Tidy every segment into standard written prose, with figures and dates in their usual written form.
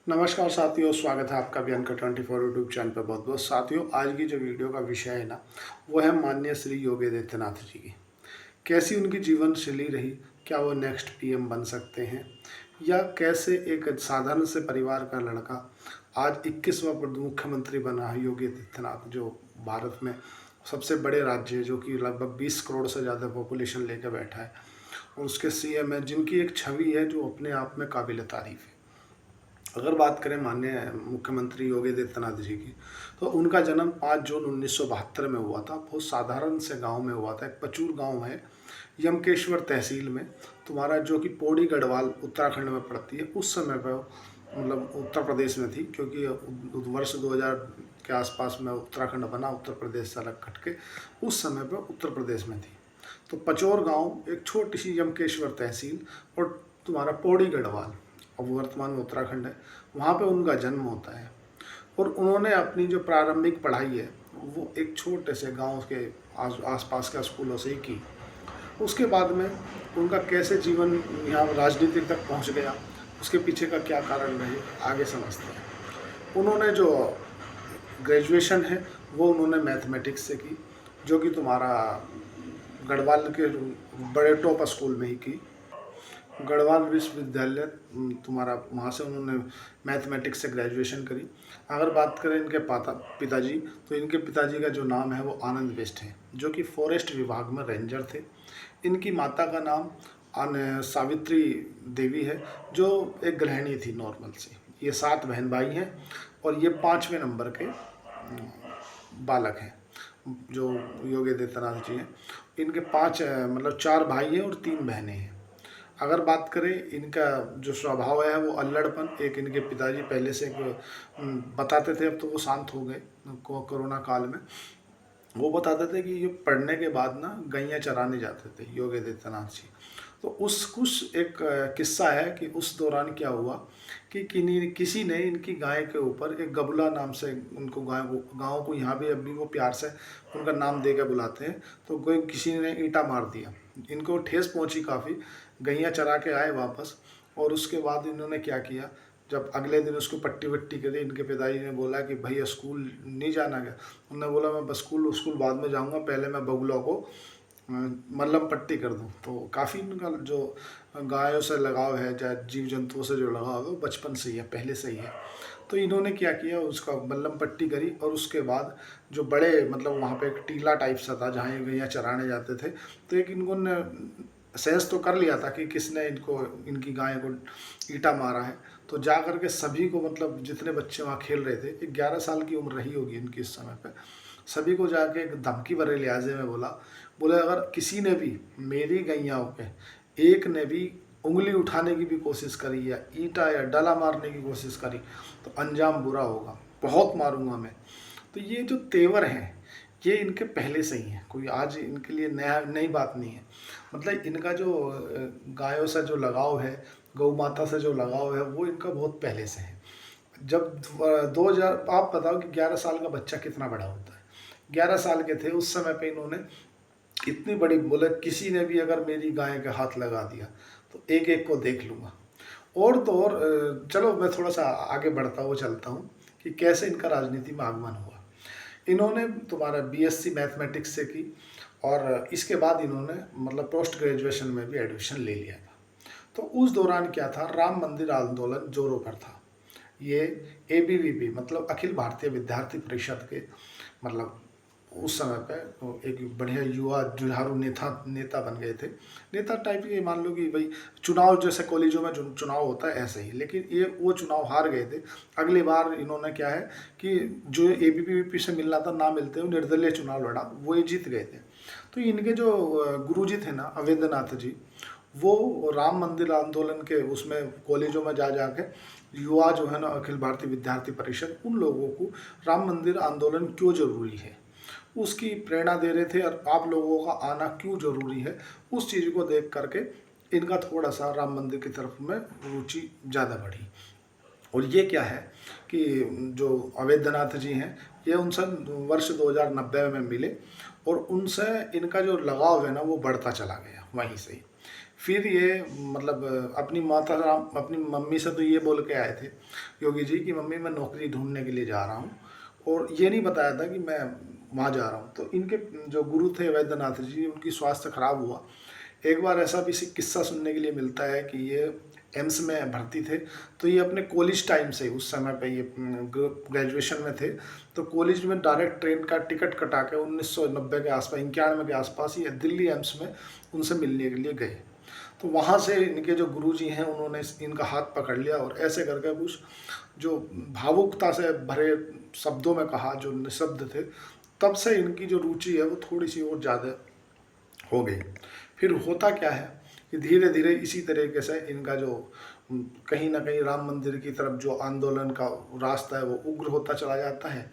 नमस्कार साथियों, स्वागत है आपका भी अनका 24 यूट्यूब चैनल पर। बहुत बहुत साथियों, आज की जो वीडियो का विषय है ना, वो है माननीय श्री योगी आदित्यनाथ जी की। कैसी उनकी जीवन शैली रही, क्या वो नेक्स्ट पीएम बन सकते हैं, या कैसे एक साधारण से परिवार का लड़का आज 21वां मुख्यमंत्री बना है। योगी आदित्यनाथ जो भारत में सबसे बड़े राज्य है, जो कि लगभग 20 करोड़ से ज़्यादा पॉपुलेशन लेकर बैठा है, और उसके सीएम है जिनकी एक छवि है जो अपने आप में काबिल तारीफ है। अगर बात करें माननीय मुख्यमंत्री योगी आदित्यनाथ जी की, तो उनका जन्म 5 जून 1972 में हुआ था। बहुत साधारण से गांव में हुआ था, एक पचूर गांव है यमकेश्वर तहसील में, तुम्हारा जो कि पौड़ी गढ़वाल उत्तराखंड में पड़ती है। उस समय पर मतलब उत्तर प्रदेश में थी, क्योंकि वर्ष 2000 के आसपास में उत्तराखंड बना, उत्तर प्रदेश से अलग कट के उस समय पर उत्तर प्रदेश में थी। तो पचौर गांव एक छोटी सी यमकेश्वर तहसील और तुम्हारा पौड़ी गढ़वाल, अब वर्तमान में उत्तराखंड है, वहाँ पे उनका जन्म होता है। और उन्होंने अपनी जो प्रारंभिक पढ़ाई है वो एक छोटे से गांव के आसपास के स्कूलों से ही की। उसके बाद में उनका कैसे जीवन यहाँ राजनीति तक पहुँच गया, उसके पीछे का क्या कारण रहे, आगे समझते हैं। उन्होंने जो ग्रेजुएशन है वो उन्होंने मैथमेटिक्स से की, जो कि तुम्हारा गढ़वाल के बड़े टॉप स्कूल में ही की, गढ़वाल विश्वविद्यालय तुम्हारा, वहाँ से उन्होंने मैथमेटिक्स से ग्रेजुएशन करी। अगर बात करें इनके पिताजी, तो इनके पिताजी का जो नाम है वो आनंद बिष्ट है, जो कि फॉरेस्ट विभाग में रेंजर थे। इनकी माता का नाम सावित्री देवी है, जो एक गृहिणी थी नॉर्मल सी। ये 7 बहन भाई हैं और ये 5वें नंबर के बालक हैं जो योगी आदित्यनाथ जी हैं। इनके 5 मतलब 4 भाई हैं और 3 बहनें हैं। अगर बात करें इनका जो स्वभाव है वो अल्लड़पन, एक इनके पिताजी पहले से बताते थे, अब तो वो शांत हो गए कोरोना काल में। वो बताते थे कि ये पढ़ने के बाद ना गैया चराने जाते थे योगी आदित्यनाथ जी। तो उस कुछ एक किस्सा है कि उस दौरान क्या हुआ कि किसी ने इनकी गाय के ऊपर, एक गबुला नाम से उनको गाँव को यहाँ भी अभी वो प्यार से उनका नाम दे के बुलाते हैं, तो कोई किसी ने ईंटा मार दिया। इनको ठेस पहुँची काफ़ी, गैया चरा के आए वापस। और उसके बाद इन्होंने क्या किया, जब अगले दिन उसको पट्टी वट्टी करी, इनके पिताजी ने बोला कि भैया स्कूल नहीं जाना क्या। उन्होंने बोला मैं बस स्कूल बाद में जाऊंगा, पहले मैं बगुला को मल्लम पट्टी कर दूं। तो काफ़ी इनका जो गायों से लगाव है, चाहे जीव जंतुओं से जो लगाव है, वो बचपन से ही है, पहले से ही है। तो इन्होंने क्या किया, उसका मल्लम पट्टी करी, और उसके बाद जो बड़े मतलब वहाँ पे एक टीला टाइप सा था जहाँ ये गैया चराने जाते थे। तो एक इन्होंने सेंस तो कर लिया था कि किसने इनकी गाय को ईंटा मारा है। तो जा करके सभी को, मतलब जितने बच्चे वहाँ खेल रहे थे, 11 साल की उम्र रही होगी इनकी इस समय पे, सभी को जाके एक धमकी भरे लिहाजे में बोले अगर किसी ने भी मेरी गैयाओं पे एक ने भी उंगली उठाने की भी कोशिश करी, या ईंटा या डला मारने की कोशिश करी, तो अंजाम बुरा होगा, बहुत मारूंगा मैं। तो ये जो तेवर हैं ये इनके पहले से ही है, कोई आज इनके लिए नई बात नहीं है। मतलब इनका जो गायों से जो लगाव है, गौ माता से जो लगाव है, वो इनका बहुत पहले से है। जब 2000, आप बताओ कि 11 साल का बच्चा कितना बड़ा होता है। 11 साल के थे उस समय पे, इन्होंने इतनी बड़ी बोले किसी ने भी अगर मेरी गाय के हाथ लगा दिया तो एक एक को देख लूँगा। और तो और चलो मैं थोड़ा सा आगे बढ़ता हुआ चलता हूँ कि कैसे इनका राजनीति में आगमन हुआ। इन्होंने तुम्हारा बीएससी मैथमेटिक्स से की, और इसके बाद इन्होंने मतलब पोस्ट ग्रेजुएशन में भी एडमिशन ले लिया था। तो उस दौरान क्या था, राम मंदिर आंदोलन जोरों पर था। ये एबीवीपी मतलब अखिल भारतीय विद्यार्थी परिषद के मतलब उस समय पे तो एक बढ़िया युवा जुझारू नेता बन गए थे। नेता टाइप के, मान लो कि भाई चुनाव जैसे कॉलेजों में चुनाव होता है ऐसे ही, लेकिन ये वो चुनाव हार गए थे। अगली बार इन्होंने क्या है कि जो एबीवीपी से मिलना था ना मिलते हुए निर्दलीय चुनाव लड़ा, वो ये जीत गए थे। तो इनके जो गुरुजी थे ना अवैधनाथ जी, वो राम मंदिर आंदोलन के उसमें कॉलेजों में जा जाके युवा जो है ना अखिल भारतीय विद्यार्थी परिषद, उन लोगों को राम मंदिर आंदोलन क्यों जरूरी है उसकी प्रेरणा दे रहे थे, और आप लोगों का आना क्यों जरूरी है उस चीज़ को देख करके इनका थोड़ा सा राम मंदिर की तरफ में रुचि ज़्यादा बढ़ी। और ये क्या है कि जो अवैधनाथ जी हैं, ये उनसे वर्ष 2090 में मिले, और उनसे इनका जो लगाव है ना वो बढ़ता चला गया वहीं से ही। फिर ये मतलब अपनी माता अपनी मम्मी से तो ये बोल के आए थे योगी जी कि मम्मी मैं नौकरी ढूंढने के लिए जा रहा हूँ, और ये नहीं बताया था कि मैं वहाँ जा रहा हूँ। तो इनके जो गुरु थे वैद्यनाथ जी, उनकी स्वास्थ्य खराब हुआ। एक बार ऐसा भी किस्सा सुनने के लिए मिलता है कि ये एम्स में भर्ती थे। तो ये अपने कॉलेज टाइम से, उस समय पे ये ग्रेजुएशन में थे, तो कॉलेज में डायरेक्ट ट्रेन का टिकट कटा के 1990 के आसपास, 91 के आसपास ये दिल्ली एम्स में उनसे मिलने के लिए गए। तो वहाँ से इनके जो गुरुजी हैं उन्होंने इनका हाथ पकड़ लिया और ऐसे करके कुछ जो भावुकता से भरे शब्दों में कहा, जो निशब्द थे। तब से इनकी जो रुचि है वो थोड़ी सी और ज़्यादा हो गई। फिर होता क्या है कि धीरे धीरे इसी तरीके से इनका जो कहीं ना कहीं राम मंदिर की तरफ जो आंदोलन का रास्ता है वो उग्र होता चला जाता है।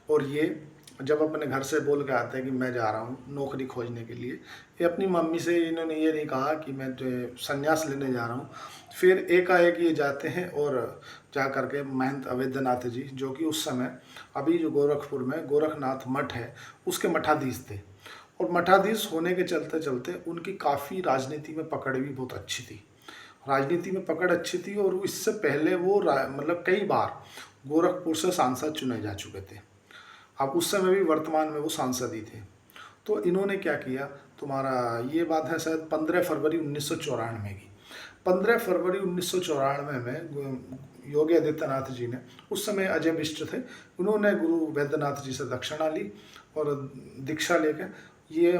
और ये जब अपने घर से बोल के आते हैं कि मैं जा रहा हूँ नौकरी खोजने के लिए, ये अपनी मम्मी से इन्होंने ये नहीं कहा कि मैं जो संन्यास लेने जा रहा हूँ। फिर एकाएक ये जाते हैं और जा करके महंत अवैधनाथ जी, जो कि उस समय अभी जो गोरखपुर में गोरखनाथ मठ है उसके मठाधीश थे। और मठाधीश होने के चलते चलते उनकी काफ़ी राजनीति में पकड़ भी बहुत अच्छी थी। राजनीति में पकड़ अच्छी थी और इससे पहले वो मतलब कई बार गोरखपुर से सांसद चुने जा चुके थे। अब उस समय भी वर्तमान में वो सांसद ही थे। तो इन्होंने क्या किया, तुम्हारा ये बात है शायद 15 फरवरी 1994 की। 15 फरवरी 1994 में योगी आदित्यनाथ जी ने, उस समय अजय बिष्ट थे, उन्होंने गुरु वैद्यनाथ जी से दक्षिणा ली और दीक्षा लेकर ये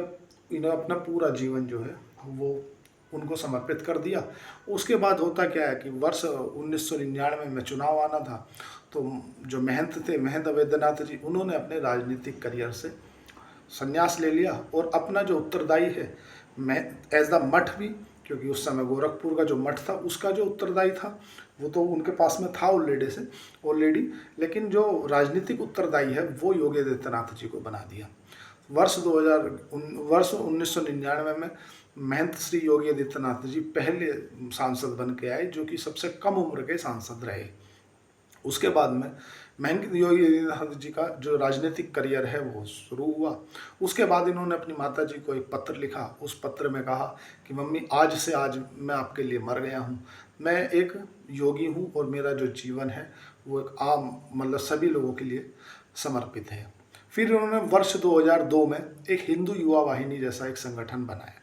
इन्होंने अपना पूरा जीवन जो है वो उनको समर्पित कर दिया। उसके बाद होता क्या है कि वर्ष 1999 में चुनाव आना था। तो जो महंत थे, महंत अवैधनाथ जी, उन्होंने अपने राजनीतिक करियर से संन्यास ले लिया और अपना जो उत्तरदायी है, मैं एज द मठ भी, क्योंकि उस समय गोरखपुर का जो मठ था उसका जो उत्तरदायी था वो तो उनके पास में था ऑलरेडी, लेकिन जो राजनीतिक उत्तरदायी है वो योगी आदित्यनाथ जी को बना दिया। वर्ष 1999 में महंत श्री योगी आदित्यनाथ जी पहले सांसद बन के आए, जो कि सबसे कम उम्र के सांसद रहे। उसके बाद में महंत योगी आदित्यनाथ जी का जो राजनीतिक करियर है वो शुरू हुआ। उसके बाद इन्होंने अपनी माता जी को एक पत्र लिखा। उस पत्र में कहा कि मम्मी, आज से आज मैं आपके लिए मर गया हूँ। मैं एक योगी हूँ और मेरा जो जीवन है वो एक आम मतलब सभी लोगों के लिए समर्पित है। फिर उन्होंने वर्ष 2002 में एक हिंदू युवा वाहिनी जैसा एक संगठन बनाया,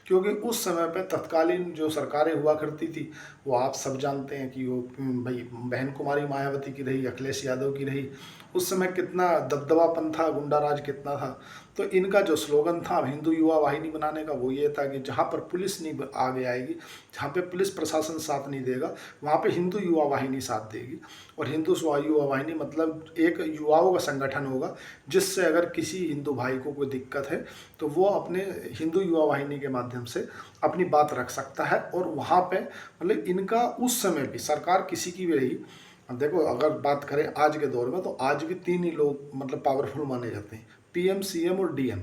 क्योंकि उस समय पर तत्कालीन जो सरकारें हुआ करती थी वो आप सब जानते हैं कि वो भाई बहन कुमारी मायावती की रही, अखिलेश यादव की रही। उस समय कितना दबदबापन था, गुंडा राज कितना था। तो इनका जो स्लोगन था हिंदू युवा वाहिनी बनाने का वो ये था कि जहाँ पर पुलिस नहीं आगे आएगी, जहाँ पे पुलिस प्रशासन साथ नहीं देगा, वहाँ पे हिंदू युवा वाहिनी साथ देगी। और हिंदू युवा वाहिनी मतलब एक युवाओं का संगठन होगा, जिससे अगर किसी हिंदू भाई को कोई दिक्कत है तो वो अपने हिंदू युवा वाहिनी के माध्यम से अपनी बात रख सकता है। और वहाँ पे मतलब इनका उस समय भी सरकार किसी की भी रही। अब देखो, अगर बात करें आज के दौर में तो आज भी 3 ही लोग मतलब पावरफुल माने जाते हैं, पीएम, सीएम और डीएम।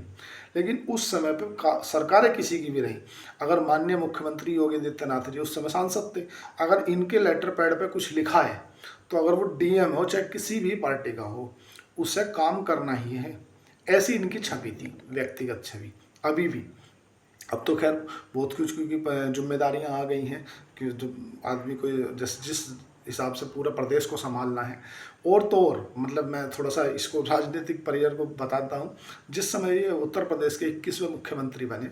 लेकिन उस समय पे सरकारें किसी की भी रही, अगर माननीय मुख्यमंत्री योगी आदित्यनाथ जी उस समय सांसद थे, अगर इनके लेटर पैड पे कुछ लिखा है तो अगर वो डीएम हो चाहे किसी भी पार्टी का हो, उसे काम करना ही है। ऐसी इनकी छवि थी, व्यक्तिगत छवि। अभी भी, अब तो खैर बहुत कुछ क्योंकि जिम्मेदारियां आ गई हैं कि जो आदमी को जिस हिसाब से पूरा प्रदेश को संभालना है। और तो और मतलब मैं थोड़ा सा इसको राजनीतिक करियर को बताता हूँ। जिस समय ये उत्तर प्रदेश के 21वें मुख्यमंत्री बने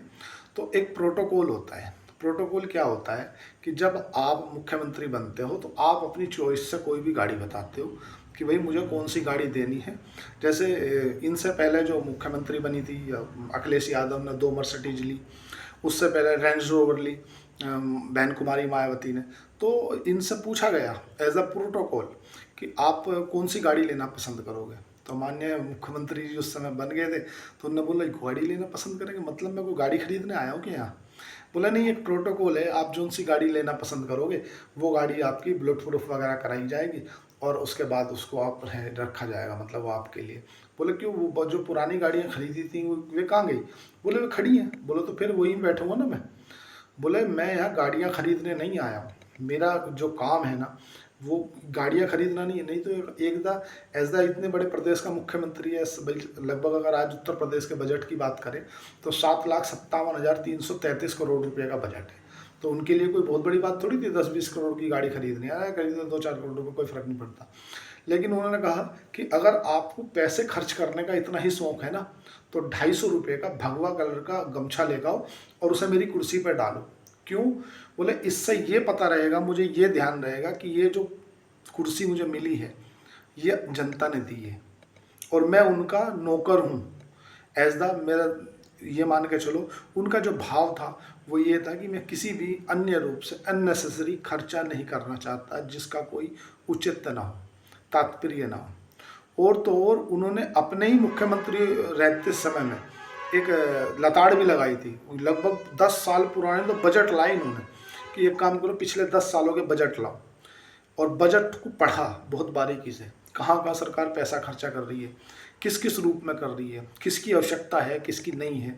तो एक प्रोटोकॉल होता है। प्रोटोकॉल क्या होता है कि जब आप मुख्यमंत्री बनते हो तो आप अपनी चॉइस से कोई भी गाड़ी बताते हो कि भाई मुझे कौन सी गाड़ी देनी है। जैसे इनसे पहले जो मुख्यमंत्री बनी थी अखिलेश यादव ने 2 मर्सिडीज ली, उससे पहले रेंज रोवर ली बहन कुमारी मायावती ने। तो इनसे पूछा गया एज अ प्रोटोकॉल कि आप कौन सी गाड़ी लेना पसंद करोगे। तो माननीय मुख्यमंत्री जी उस समय बन गए थे, तो उन्होंने बोला गाड़ी लेना पसंद करेंगे, मतलब मैं कोई गाड़ी खरीदने आया हूँ कि यहाँ। बोला नहीं, एक प्रोटोकॉल है, आप जो सी गाड़ी लेना पसंद करोगे वो गाड़ी आपकी बुलेट प्रूफ वगैरह कराई जाएगी और उसके बाद उसको आप रखा जाएगा, मतलब वो आपके लिए। बोले क्यों, वो जो पुरानी गाड़ियाँ खरीदी थी वे कहाँ गई। बोले वे खड़ी हैं। बोले तो फिर वहीं बैठूंगा ना मैं। बोले मैं यहाँ गाड़ियाँ खरीदने नहीं आया हूँ, मेरा जो काम है ना वो गाड़ियाँ खरीदना नहीं है। नहीं तो एज द इतने बड़े प्रदेश का मुख्यमंत्री है, लगभग अगर आज उत्तर प्रदेश के बजट की बात करें तो 7,57,333 करोड़ रुपये का बजट है। तो उनके लिए कोई बहुत बड़ी बात थोड़ी थी 10-20 करोड़ की गाड़ी खरीदनी है, खरीदने 2-4 करोड़ रुपये कोई फ़र्क नहीं पड़ता। लेकिन उन्होंने कहा कि अगर आपको पैसे खर्च करने का इतना ही शौक है ना, तो 250 रुपये का भगवा कलर का गमछा लेकर आओ और उसे मेरी कुर्सी पर डालो। क्यों? बोले इससे ये पता रहेगा, मुझे ये ध्यान रहेगा कि ये जो कुर्सी मुझे मिली है ये जनता ने दी है और मैं उनका नौकर हूँ। एज द मेरा ये मान के चलो, उनका जो भाव था वो ये था कि मैं किसी भी अन्य रूप से अननेसेसरी खर्चा नहीं करना चाहता जिसका कोई औचित्य ना हो, तात्पर्य ना हो। और तो और उन्होंने अपने ही मुख्यमंत्री रहते समय में एक लताड़ भी लगाई थी, लगभग 10 साल पुराने तो बजट लाई इन्होंने कि एक काम करो पिछले 10 सालों के बजट लाओ, और बजट को पढ़ा बहुत बारीकी से, कहाँ कहाँ सरकार पैसा खर्चा कर रही है, किस किस रूप में कर रही है, किसकी आवश्यकता है किसकी नहीं है।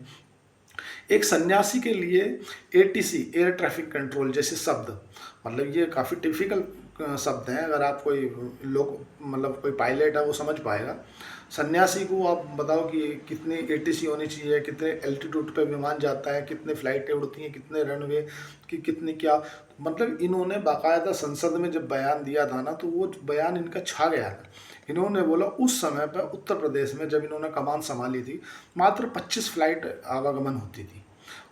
एक सन्यासी के लिए एटीसी, एयर ट्रैफिक कंट्रोल जैसे शब्द, मतलब ये काफ़ी टिपिकल शब्द हैं, अगर आप कोई लोग मतलब कोई पायलट है वो समझ पाएगा। सन्यासी को आप बताओ कि कितनी एटीसी होनी चाहिए, कितने एल्टीट्यूड पे विमान जाता है, कितने फ्लाइटें उड़ती हैं, कितने रनवे की कितनी क्या, मतलब इन्होंने बाकायदा संसद में जब बयान दिया था ना तो वो बयान इनका छा गया था। इन्होंने बोला उस समय पर उत्तर प्रदेश में जब इन्होंने कमान संभाली थी मात्र 25 फ्लाइट आवागमन होती थी।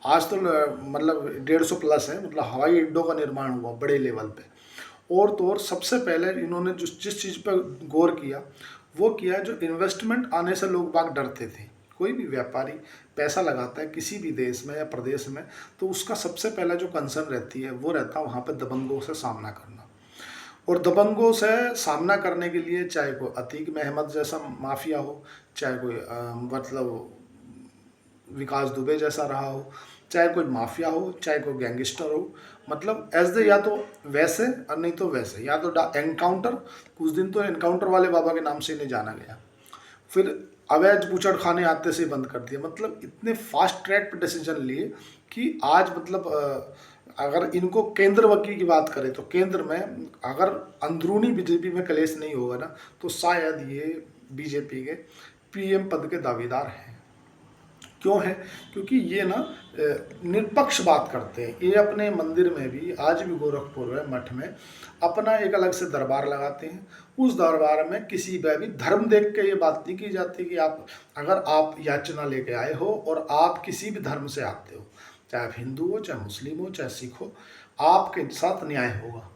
आज तो मतलब 150 प्लस है, मतलब हवाई अड्डों का निर्माण हुआ बड़े लेवल पे। और तो और सबसे पहले इन्होंने जिस चीज़ पर गौर किया वो किया, जो इन्वेस्टमेंट आने से लोग बाग डरते थे। कोई भी व्यापारी पैसा लगाता है किसी भी देश में या प्रदेश में तो उसका सबसे पहला जो कंसर्न रहती है वो रहता है वहाँ पर दबंगों से सामना करना। और दबंगों से सामना करने के लिए चाहे कोई अतीक अहमद जैसा माफिया हो, चाहे कोई मतलब विकास दुबे जैसा रहा हो, चाहे कोई माफिया हो, चाहे कोई गैंगस्टर हो, मतलब एज द या तो वैसे और नहीं तो वैसे, या तो एनकाउंटर, कुछ दिन तो एनकाउंटर वाले बाबा के नाम से इन्हें जाना गया, फिर अवैध बूचड़ खाने आते से बंद कर दिया। मतलब इतने फास्ट ट्रैक पर डिसीजन लिए कि आज मतलब अगर इनको केंद्र वकी की बात करें तो केंद्र में अगर अंदरूनी बीजेपी में कलेश नहीं होगा ना तो शायद ये बीजेपी के पीएम पद के दावेदार हैं। क्यों है? क्योंकि ये ना निष्पक्ष बात करते हैं। ये अपने मंदिर में भी, आज भी गोरखपुर में मठ में अपना एक अलग से दरबार लगाते हैं। उस दरबार में किसी का भी धर्म देख के ये बात नहीं की जाती कि आप अगर आप याचना लेके आए हो और आप किसी भी धर्म से आते हो, चाहे आप हिंदू हो, चाहे मुस्लिम हो, चाहे सिख हो, आपके साथ न्याय होगा।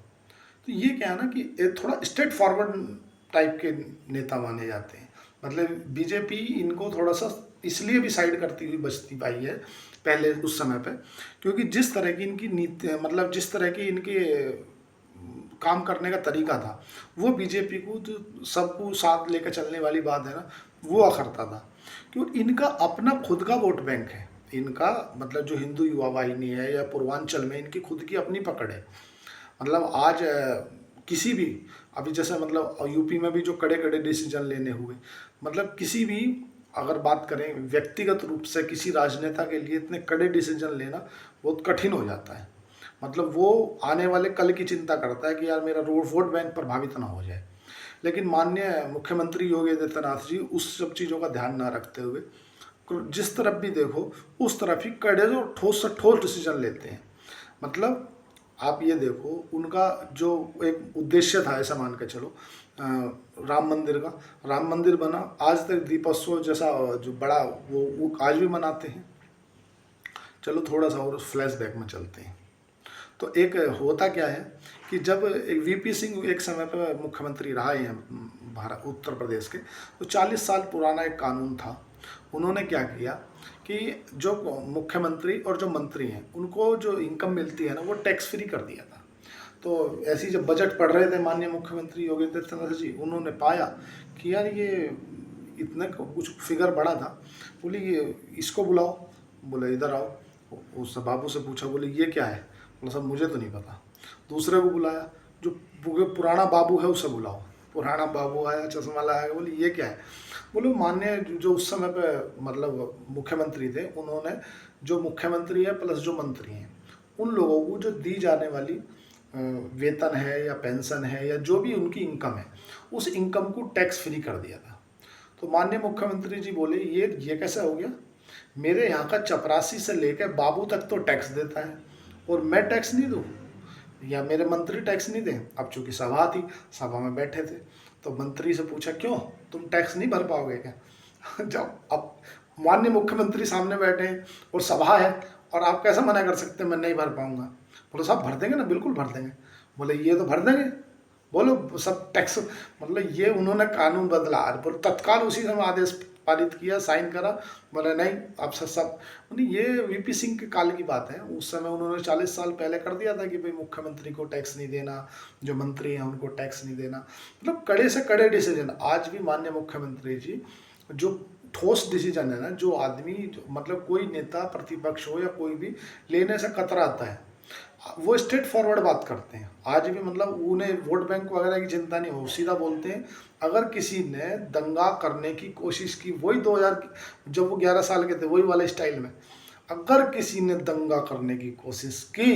तो ये क्या है ना कि थोड़ा स्ट्रेट फॉरवर्ड टाइप के नेता माने जाते हैं। मतलब बीजेपी इनको थोड़ा सा इसलिए भी साइड करती हुई बचती पाई है पहले उस समय पे, क्योंकि जिस तरह की इनकी नीति, मतलब जिस तरह की इनके काम करने का तरीका था वो बीजेपी को जो सबको साथ लेकर चलने वाली बात है ना वो अखरता था। क्यों? इनका अपना खुद का वोट बैंक है। इनका मतलब जो हिंदू युवा वाहिनी है या पूर्वांचल में इनकी खुद की अपनी पकड़ है। मतलब आज किसी भी, अभी जैसे मतलब यूपी में भी जो कड़े कड़े डिसीजन लेने हुए, मतलब किसी भी अगर बात करें व्यक्तिगत रूप से किसी राजनेता के लिए इतने कड़े डिसीजन लेना बहुत कठिन हो जाता है। मतलब वो आने वाले कल की चिंता करता है कि यार मेरा वोट बैंक प्रभावित ना हो जाए। लेकिन माननीय मुख्यमंत्री योगी आदित्यनाथ जी उस सब चीज़ों का ध्यान ना रखते हुए जिस तरफ भी देखो उस तरफ ही कड़े और ठोस से ठोस डिसीजन लेते हैं। मतलब आप ये देखो उनका जो एक उद्देश्य था, ऐसा मान के चलो राम मंदिर का, राम मंदिर बना, आज तक दीपोत्सव जैसा जो बड़ा वो आज भी मनाते हैं। चलो थोड़ा सा और फ्लैशबैक में चलते हैं। तो एक होता क्या है कि जब एक वीपी सिंह एक समय पर मुख्यमंत्री रहा है भारत उत्तर प्रदेश के, तो 40 साल पुराना एक कानून था। उन्होंने क्या किया कि जो मुख्यमंत्री और जो मंत्री हैं उनको जो इनकम मिलती है ना वो टैक्स फ्री कर दिया था। तो ऐसी जब बजट पढ़ रहे थे माननीय मुख्यमंत्री योगी आदित्यनाथ जी, उन्होंने पाया कि यार ये इतने कुछ फिगर बड़ा था। बोले ये इसको बुलाओ, बोले इधर आओ। उस बाबू से पूछा, बोले ये क्या है? बोला साहब मुझे तो नहीं पता। दूसरे को बुलाया, जो पुराना बाबू है उसे बुलाओ। पुराना बाबू आया, चश्मा लगाया, बोले ये क्या है? बोले माननीय जो उस समय पे मतलब मुख्यमंत्री थे, उन्होंने जो मुख्यमंत्री है प्लस जो मंत्री हैं उन लोगों को जो दी जाने वाली वेतन है या पेंशन है या जो भी उनकी इनकम है उस इनकम को टैक्स फ्री कर दिया था। तो माननीय मुख्यमंत्री जी बोले ये कैसा हो गया? मेरे यहाँ का चपरासी से लेकर बाबू तक तो टैक्स देता है और मैं टैक्स नहीं दूँ या मेरे मंत्री टैक्स नहीं दें। अब चूंकि सभा थी, सभा में बैठे थे, तो मंत्री से पूछा क्यों तुम टैक्स नहीं भर पाओगे क्या? जब अब माननीय मुख्यमंत्री सामने बैठे हैं और सभा है, और आप कैसे मना कर सकते हैं मैं नहीं भर पाऊंगा? बोले साहब भर देंगे ना, बिल्कुल भर देंगे। बोले ये तो भर देंगे, बोलो सब टैक्स। मतलब ये उन्होंने कानून बदला और बोले तत्काल उसी समय आदेश पारित किया, साइन करा। बोले नहीं अब सब नहीं, ये वीपी सिंह के काल की बात है। उस समय उन्होंने 40 साल पहले कर दिया था कि भाई मुख्यमंत्री को टैक्स नहीं देना, जो मंत्री हैं उनको टैक्स नहीं देना। मतलब कड़े से कड़े डिसीजन आज भी माननीय मुख्यमंत्री जी, जो ठोस डिसीजन है ना, जो आदमी मतलब कोई नेता प्रतिपक्ष हो या कोई भी लेने से कतराता है, वो स्ट्रेट फॉरवर्ड बात करते हैं आज भी। मतलब उन्हें वोट बैंक वगैरह की चिंता नहीं हो, सीधा बोलते हैं। अगर किसी ने दंगा करने की कोशिश की, वही 2000 जब वो 11 साल के थे, वही वाले स्टाइल में, अगर किसी ने दंगा करने की कोशिश की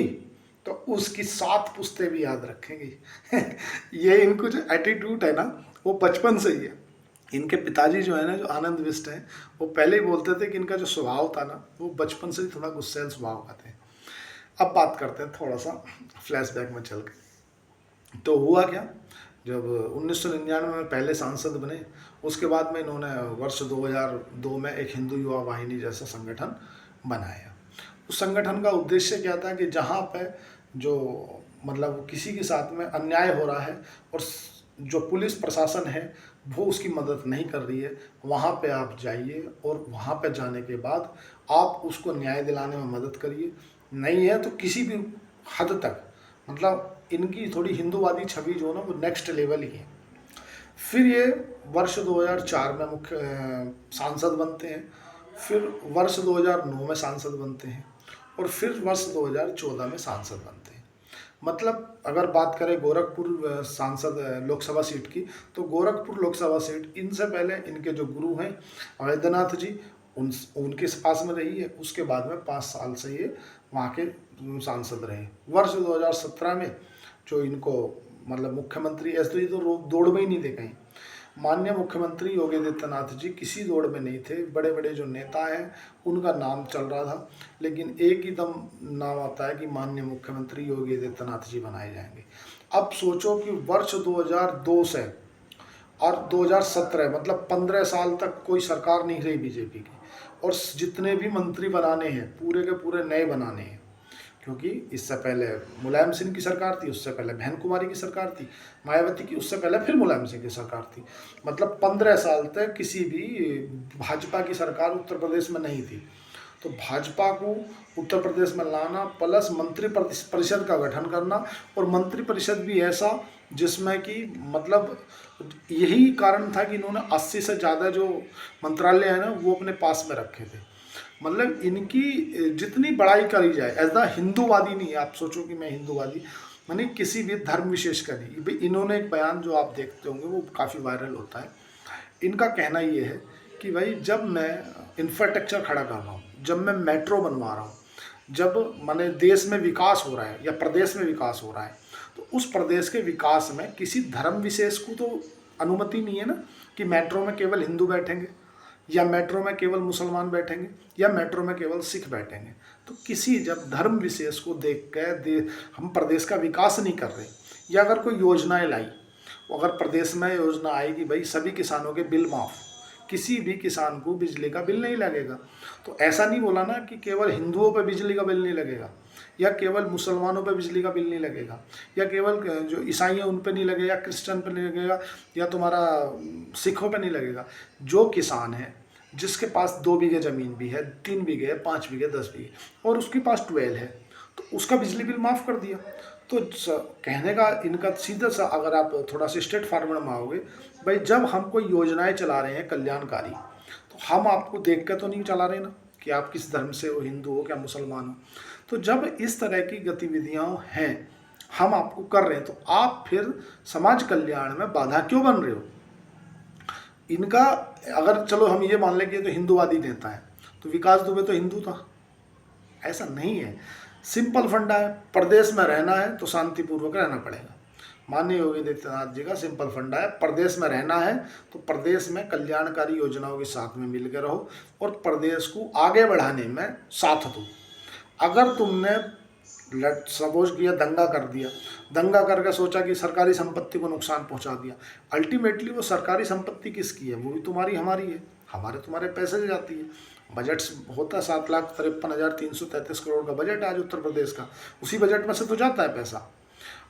तो उसकी 7 पुश्तें भी याद रखेंगे। ये इनको जो एटीट्यूड है ना, वो बचपन से ही है। इनके पिताजी जो है ना, जो आनंद बिष्ट हैं, वो पहले ही बोलते थे कि इनका जो स्वभाव था ना, वो बचपन से ही थोड़ा गुस्सैल स्वभाव का थे। अब बात करते हैं थोड़ा सा फ्लैशबैक में चल के। तो हुआ क्या, जब 1999 में पहले सांसद बने, उसके बाद में इन्होंने वर्ष 2002 में एक हिंदू युवा वाहिनी जैसा संगठन बनाया। उस संगठन का उद्देश्य क्या था कि जहाँ पे जो मतलब किसी के साथ में अन्याय हो रहा है और जो पुलिस प्रशासन है वो उसकी मदद नहीं कर रही है, वहाँ पे आप जाइए और वहाँ पे जाने के बाद आप उसको न्याय दिलाने में मदद करिए। नहीं है तो किसी भी हद तक, मतलब इनकी थोड़ी हिंदूवादी छवि जो ना वो नेक्स्ट लेवल ही है। फिर ये वर्ष 2004 में मुख्य सांसद बनते हैं, फिर वर्ष 2009 में सांसद बनते हैं, और फिर वर्ष 2014 में सांसद बनते हैं। मतलब अगर बात करें गोरखपुर सांसद लोकसभा सीट की, तो गोरखपुर लोकसभा सीट इनसे पहले इनके जो गुरु हैं वैद्यनाथ जी, उनके पास में रही है। उसके बाद में 5 साल से ये वहाँ के सांसद रहे। वर्ष 2017 में जो इनको मतलब मुख्यमंत्री, ऐसे तो ये तो दौड़ में ही नहीं थे कहीं। माननीय मुख्यमंत्री योगी आदित्यनाथ जी किसी दौड़ में नहीं थे। बड़े बड़े जो नेता हैं उनका नाम चल रहा था, लेकिन एक ही दम नाम आता है कि माननीय मुख्यमंत्री योगी आदित्यनाथ जी बनाए जाएंगे। अब सोचो कि वर्ष 2002 से और 2017 मतलब 15 साल तक कोई सरकार नहीं रही बीजेपी की, और जितने भी मंत्री बनाने हैं पूरे के पूरे नए बनाने हैं। क्योंकि इससे पहले मुलायम सिंह की सरकार थी, उससे पहले बहन कुमारी की सरकार थी, मायावती की, उससे पहले फिर मुलायम सिंह की सरकार थी। मतलब 15 साल तक किसी भी भाजपा की सरकार उत्तर प्रदेश में नहीं थी। तो भाजपा को उत्तर प्रदेश में लाना प्लस मंत्री परिषद का गठन करना, और मंत्री परिषद भी ऐसा जिसमें कि मतलब यही कारण था कि इन्होंने 80 से ज़्यादा जो मंत्रालय है ना वो अपने पास में रखे थे। मतलब इनकी जितनी बड़ाई करी जाए, एज द हिंदूवादी नहीं है, आप सोचो कि मैं हिंदूवादी मानी किसी भी धर्म विशेष का नहीं। भाई इन्होंने एक बयान जो आप देखते होंगे वो काफ़ी वायरल होता है। इनका कहना ये है कि भाई जब मैं इंफ्रास्ट्रक्चर खड़ा कर रहा हूँ, जब मैं मेट्रो बनवा रहा हूँ, जब माने देश में विकास हो रहा है या प्रदेश में विकास हो रहा है, तो उस प्रदेश के विकास में किसी धर्म विशेष को तो अनुमति नहीं है ना, कि मेट्रो में केवल हिंदू बैठेंगे या मेट्रो में केवल मुसलमान बैठेंगे या मेट्रो में केवल सिख बैठेंगे। तो किसी जब धर्म विशेष को देख कर हम प्रदेश का विकास नहीं कर रहे, या अगर कोई योजनाएं लाई, अगर प्रदेश में योजना आई कि भाई सभी किसानों के बिल माफ़, किसी भी किसान को बिजली का बिल नहीं लगेगा, तो ऐसा नहीं बोला ना कि केवल हिंदुओं पर बिजली का बिल नहीं लगेगा, या केवल मुसलमानों पर बिजली का बिल नहीं लगेगा, या केवल जो ईसाई हैं उन पर नहीं लगेगा, या क्रिश्चियन पर नहीं लगेगा, या तुम्हारा सिखों पर नहीं लगेगा। जो किसान है जिसके पास 2 बीघे ज़मीन भी है, 3 बीघे है, 5 बीघे, 10 बीघे, और उसके पास ट्वेल्व है, तो उसका बिजली बिल माफ़ कर दिया। तो कहने का इनका सीधा सा, अगर आप थोड़ा सा स्ट्रेट फॉरवर्ड में आओगे, भाई जब हम कोई योजनाएं चला रहे हैं कल्याणकारी, तो हम आपको देख कर तो नहीं चला रहे ना कि आप किस धर्म से हो, हिंदू हो क्या मुसलमान हो। तो जब इस तरह की गतिविधियाँ हैं हम आपको कर रहे हैं, तो आप फिर समाज कल्याण में बाधा क्यों बन रहे हो? इनका अगर चलो हम ये मान लें कि ये तो हिंदूवादी नेता है, तो विकास दुबे तो हिंदू था, ऐसा नहीं है। सिंपल फंडा है, प्रदेश में रहना है तो शांतिपूर्वक रहना पड़ेगा। माननीय योगी आदित्यनाथ जी का सिंपल फंडा है, प्रदेश में रहना है तो प्रदेश में कल्याणकारी योजनाओं के साथ में मिलकर रहो और प्रदेश को आगे बढ़ाने में साथ दो। अगर तुमने सपोज किया, दंगा कर दिया, दंगा करके सोचा कि सरकारी संपत्ति को नुकसान पहुंचा दिया। अल्टीमेटली वो सरकारी संपत्ति किसकी है? वो भी तुम्हारी हमारी है, हमारे तुम्हारे पैसे से जाती है। बजट होता है 7,53,333 करोड़ का बजट है आज उत्तर प्रदेश का, उसी बजट में से तो जाता है पैसा।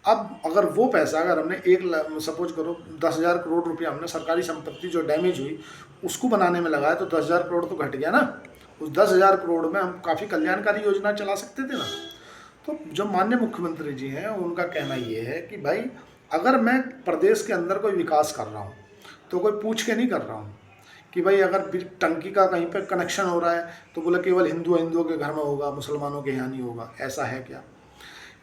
अब अगर वो पैसा अगर हमने सपोज करो 10,000 करोड़ रुपया हमने सरकारी संपत्ति जो डैमेज हुई उसको बनाने में लगाया, तो 10,000 करोड़ तो घट गया ना। उस 10,000 करोड़ में हम काफ़ी कल्याणकारी योजना चला सकते थे ना। तो जो माननीय मुख्यमंत्री जी हैं उनका कहना ये है कि भाई अगर मैं प्रदेश के अंदर कोई विकास कर रहा हूँ तो कोई पूछ के नहीं कर रहा हूँ कि भाई अगर टंकी का कहीं पर कनेक्शन हो रहा है तो बोले केवल हिंदुओं के घर में होगा, मुसलमानों के यहाँ नहीं होगा, ऐसा है क्या?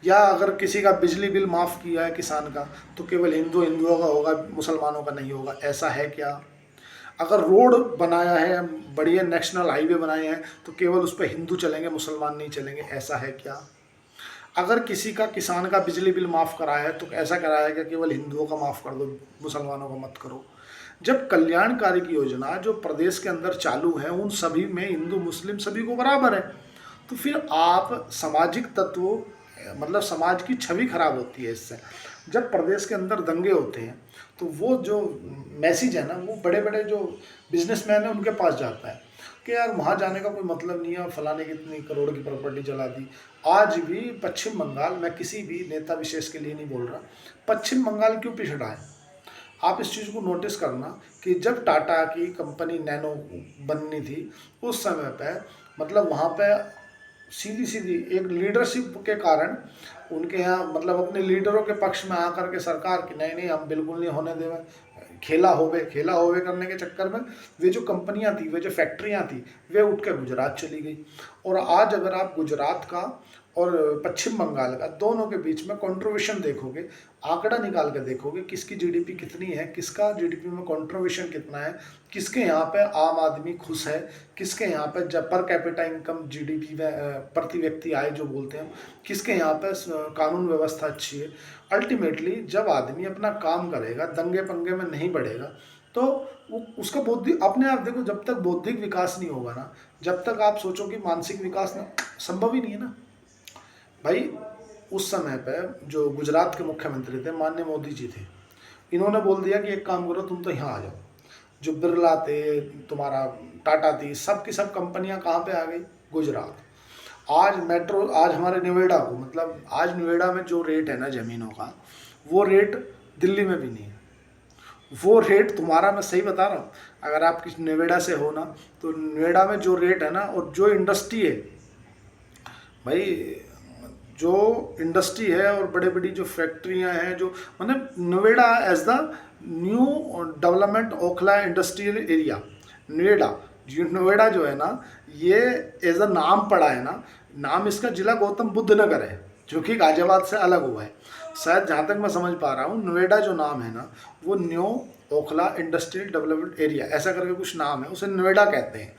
या अगर किसी का बिजली बिल माफ़ किया है किसान का तो केवल हिंदुओं का होगा, मुसलमानों का नहीं होगा, ऐसा है क्या? अगर रोड बनाया है, बढ़िया नेशनल हाईवे बनाए हैं तो केवल उस पर हिंदू चलेंगे, मुसलमान नहीं चलेंगे, ऐसा है क्या? अगर किसी का किसान का बिजली बिल माफ़ कराया है तो ऐसा कराया कि केवल हिंदुओं का माफ़ कर दो, मुसलमानों का मत करो। जब कल्याणकारी की योजना जो प्रदेश के अंदर चालू है उन सभी में हिंदू मुस्लिम सभी को बराबर है, तो फिर आप सामाजिक तत्वों मतलब समाज की छवि खराब होती है इससे। जब प्रदेश के अंदर दंगे होते हैं तो वो जो मैसेज है ना वो बड़े बड़े जो बिजनेसमैन हैं उनके पास जाता है कि यार वहाँ जाने का कोई मतलब नहीं है, फलाने की इतनी करोड़ की प्रॉपर्टी जला दी। आज भी पश्चिम बंगाल, मैं किसी भी नेता विशेष के लिए नहीं बोल रहा, पश्चिम बंगाल क्यों पिछड़ा है? आप इस चीज़ को नोटिस करना कि जब टाटा की कंपनी नैनो बननी थी उस समय पे मतलब वहाँ पे सीधी सीधी एक लीडरशिप के कारण उनके यहाँ मतलब अपने लीडरों के पक्ष में आकर के सरकार की नहीं नहीं हम बिल्कुल नहीं होने देवे, खेला होवे करने के चक्कर में वे जो कंपनियां थी, वे जो फैक्ट्रियां थी, वे उठ के गुजरात चली गई। और आज अगर आप गुजरात का और पश्चिम बंगाल का दोनों के बीच में कंट्रीब्यूशन देखोगे, आंकड़ा निकाल के देखोगे किसकी जीडीपी कितनी है, किसका जीडीपी में कंट्रीब्यूशन कितना है, किसके यहाँ पे आम आदमी खुश है, किसके यहाँ पे जब पर कैपिटा इनकम जीडीपी में प्रति व्यक्ति आय जो बोलते हैं, किसके यहाँ पे कानून व्यवस्था अच्छी है। अल्टीमेटली जब आदमी अपना काम करेगा, दंगे पंगे में नहीं बढ़ेगा, तो वो उसका बौद्धिक अपने आप देखो, जब तक बौद्धिक विकास नहीं होगा ना, जब तक आप सोचो कि मानसिक विकास ना संभव ही नहीं है ना भाई। उस समय पे जो गुजरात के मुख्यमंत्री थे माननीय मोदी जी थे, इन्होंने बोल दिया कि एक काम करो तुम तो यहाँ आ जाओ। जो बिरला थे, तुम्हारा टाटा थी, सब की सब कंपनियां कहाँ पे आ गई? गुजरात। आज मेट्रो, आज हमारे नोएडा को मतलब आज नोएडा में जो रेट है ना ज़मीनों का, वो रेट दिल्ली में भी नहीं है। वो रेट तुम्हारा, मैं सही बता रहा हूँ, अगर आप किसी नोएडा से हो ना तो नोएडा में जो रेट है ना और जो इंडस्ट्री है भाई, जो इंडस्ट्री है और बड़े बड़ी जो फैक्ट्रियां हैं, जो मतलब Noida as the new development Okhla industrial area, Noida जो है ना ये एज अ नाम पड़ा है ना, नाम इसका जिला गौतम बुद्ध नगर है जो कि गाजियाबाद से अलग हुआ है शायद, जहाँ तक मैं समझ पा रहा हूँ। नोएडा जो नाम है ना वो new Okhla industrial development area ऐसा करके कुछ नाम है, उसे नोएडा कहते हैं।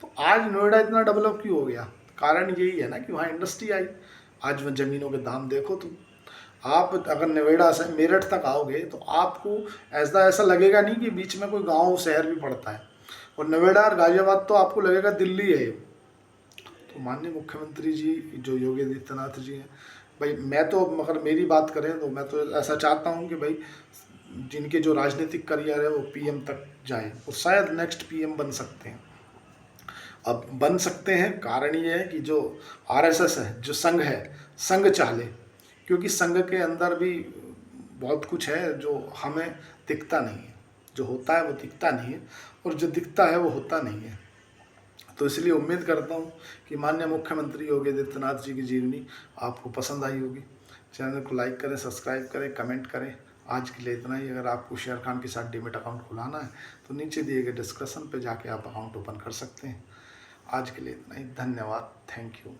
तो आज नोएडा इतना डेवलप क्यों हो गया? कारण यही है ना कि वहाँ इंडस्ट्री आई। आज वह ज़मीनों के दाम देखो तुम, आप अगर नोएडा से मेरठ तक आओगे तो आपको ऐसा लगेगा नहीं कि बीच में कोई गांव शहर भी पड़ता है, और नोएडा और गाजियाबाद तो आपको लगेगा दिल्ली है। तो माननीय मुख्यमंत्री जी जो योगी आदित्यनाथ जी हैं भाई, मैं तो अगर मेरी बात करें तो मैं तो ऐसा चाहता हूं कि भाई जिनके जो राजनीतिक करियर है वो पीएम तक जाए और शायद नेक्स्ट पीएम बन सकते हैं। अब बन सकते हैं, कारण ये है कि जो आरएसएस है, जो संघ है, संघ चाले, क्योंकि संघ के अंदर भी बहुत कुछ है जो हमें दिखता नहीं है, जो होता है वो दिखता नहीं है और जो दिखता है वो होता नहीं है। तो इसलिए उम्मीद करता हूँ कि माननीय मुख्यमंत्री योगी आदित्यनाथ जी की जीवनी आपको पसंद आई होगी। चैनल को लाइक करें, सब्सक्राइब करें, कमेंट करें। आज के लिए इतना ही। अगर आपको शेयर खान के साथ डीमेट अकाउंट खुलाना है तो नीचे दिए गए डिस्क्रिप्शन पे जाके आप अकाउंट ओपन कर सकते हैं। आज के लिए इतना ही। धन्यवाद। Thank you.